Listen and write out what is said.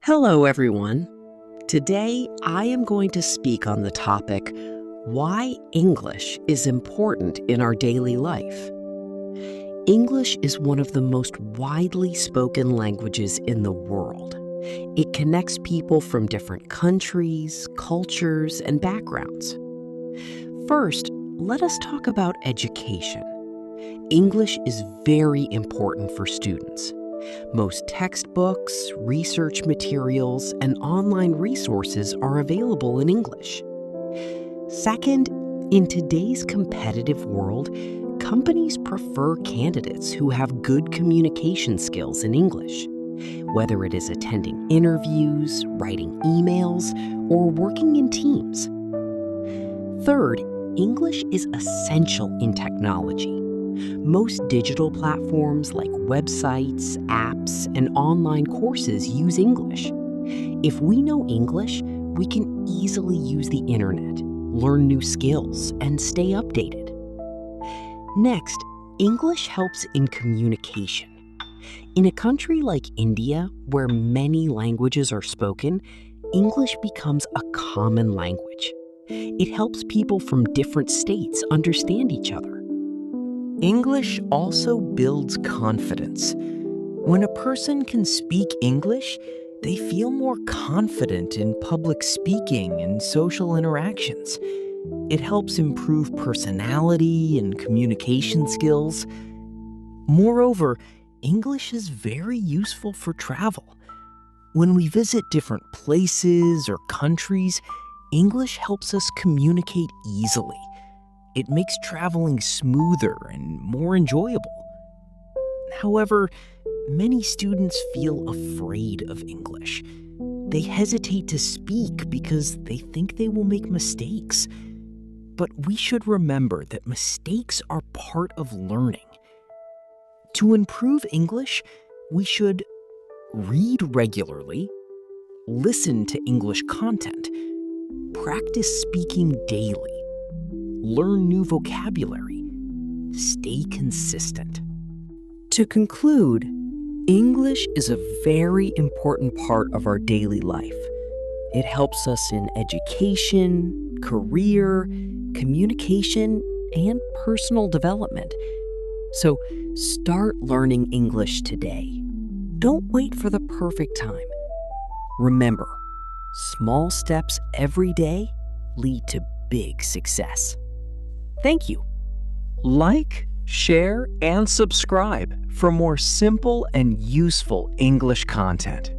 Hello, everyone. Today, I am going to speak on the topic, why English is important in our daily life. English is one of the most widely spoken languages in the world. It connects people from different countries, cultures, and backgrounds. First, let us talk about education. English is very important for students. Most textbooks, research materials, and online resources are available in English. Second, in today's competitive world, companies prefer candidates who have good communication skills in English, whether it is attending interviews, writing emails, or working in teams. Third, English is essential in technology. Most digital platforms like websites, apps, and online courses use English. If we know English, we can easily use the internet, learn new skills, and stay updated. Next, English helps in communication. In a country like India, where many languages are spoken, English becomes a common language. It helps people from different states understand each other. English also builds confidence. When a person can speak English, they feel more confident in public speaking and social interactions. It helps improve personality and communication skills. Moreover, English is very useful for travel. When we visit different places or countries, English helps us communicate easily. It makes traveling smoother and more enjoyable. However, many students feel afraid of English. They hesitate to speak because they think they will make mistakes. But we should remember that mistakes are part of learning. To improve English, we should read regularly, listen to English content, practice speaking daily, learn new vocabulary, stay consistent. To conclude, English is a very important part of our daily life. It helps us in education, career, communication, and personal development. So start learning English today. Don't wait for the perfect time. Remember, small steps every day lead to big success. Thank you. Like, share, and subscribe for more simple and useful English content.